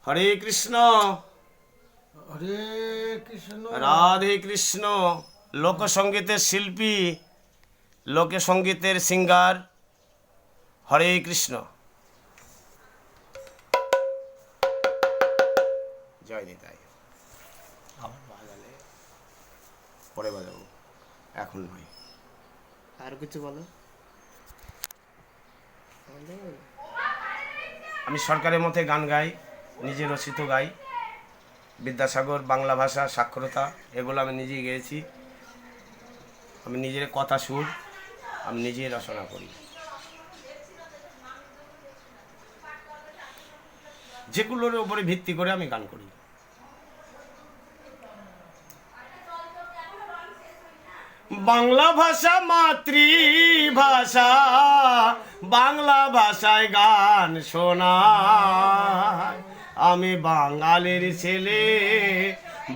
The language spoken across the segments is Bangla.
হরে কৃষ্ণ হরে কৃষ্ণ রাধে কৃষ্ণ। লোকসঙ্গীতের শিল্পী, লোকসঙ্গীতের সিঙ্গার, হরে কৃষ্ণ। জয় নিতাই। পরে বাজাবো, এখন নয়। আর কিছু বলো। আমি সরকারের মধ্যে গান গাই, নিজে রচিত গাই। বিদ্যাসাগর, বাংলা ভাষা, সাক্ষরতা, এগুলো আমি নিজেই গেয়েছি। আমি নিজের কথা সুর আমি নিজেই রচনা করি। যেগুলোর উপরে ভিত্তি করে আমি গান করি। বাংলা ভাষা মাতৃভাষা, বাংলা ভাষায় গান শোনায়। আমি বাঙালির ছেলে,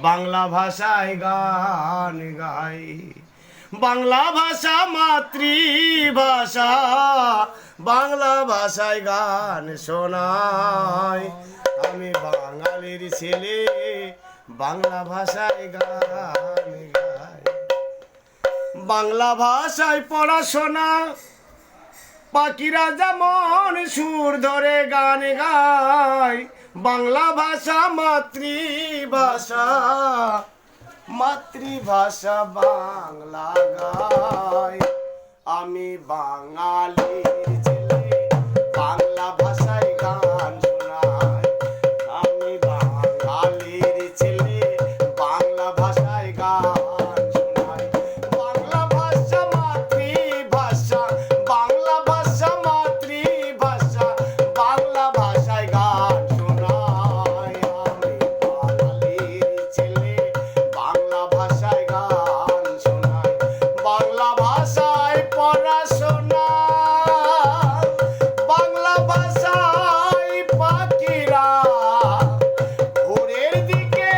বাংলা ভাষায় গান গাই। বাংলা ভাষা মাতৃভাষা, বাংলা ভাষায় গান শোনায়। আমি বাঙালির ছেলে, বাংলা ভাষায় গান গাই। বাংলা ভাষায় পড়াশোনা, পাখিরা যেমন সুর ধরে গান গায়। বাংলা ভাষা মাতৃভাষা, মাতৃভাষা বাংলা গায়। আমি বাঙালির ছেলে, বাংলা ভাষায় গান শোনাই। আমি বাঙালির ছেলে, বাংলা ভাষায় গান শোনাই। বাংলা ভাষা মাতৃভাষা, বাংলা ভাষা মাতৃভাষা, বাংলা ভাষায় গান শোনাই। আমি বাঙালির ছেলে, বাংলা ভাষায় গান শোনাই। বাংলা ভাষায় পড়াশোনা, বাংলা ভাষায় পাখিরা ভোরের দিকে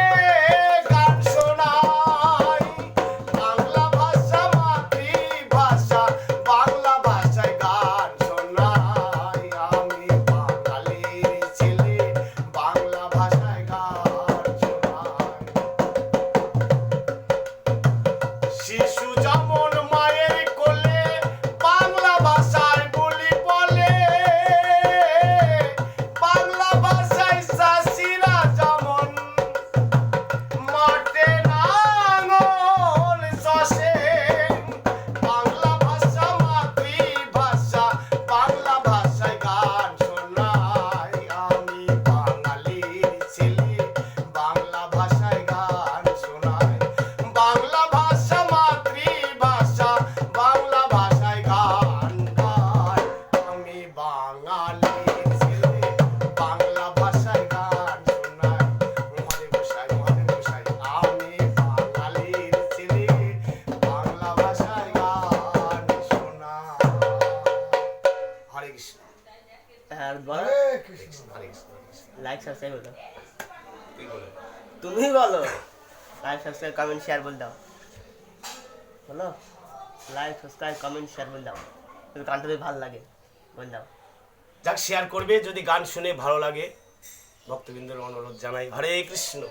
গান শোনায়। বাংলা ভাষা মাতৃভাষা, বাংলা ভাষায় গান শোনাই। আমি বাঙালির ছেলে, বাংলা ভাষায় গান শোনাই। শিশু যেমন মায়ের কোলে বাংলা ভাষায় বলি বলে। বাংলা ভাষায় চাষিরা যেমন মাঠে লাঙল চষে। বাংলা ভাষা মাতৃভাষা, বাংলা ভাষায় গান শোনাই। আমি বাঙালির ছেলে, বাংলা ভাষায় গান শোনাই। বাংলা ভাষা মাতৃভাষা, বাংলা ভাষায় গান গাই। আমি বাঙালির ছেলে, বাংলা ভাষায় গান শোনাই। মহাদেব গোসাই, মহাদেব গোসাই। আমি বাঙালির ছেলে, বাংলা ভাষায় গান শোনাই। হরে কৃষ্ণ। আর বলো। হরে কৃষ্ণ হরে কৃষ্ণ। লাইক সাবস্ক্রাইব বলো। তুই বলে। তুমি বলো। লাইক সাবস্ক্রাইব কমেন্ট শেয়ার বল দাও। বলো। লাইক সাবস্ক্রাইব কমেন্ট শেয়ার বল দাও। যদি গানটা যদি ভালো লাগে বল দাও। যাক, শেয়ার করবে যদি গান শুনে ভালো লাগে। ভক্তবৃন্দের অনুরোধ জানাই। হরে কৃষ্ণ।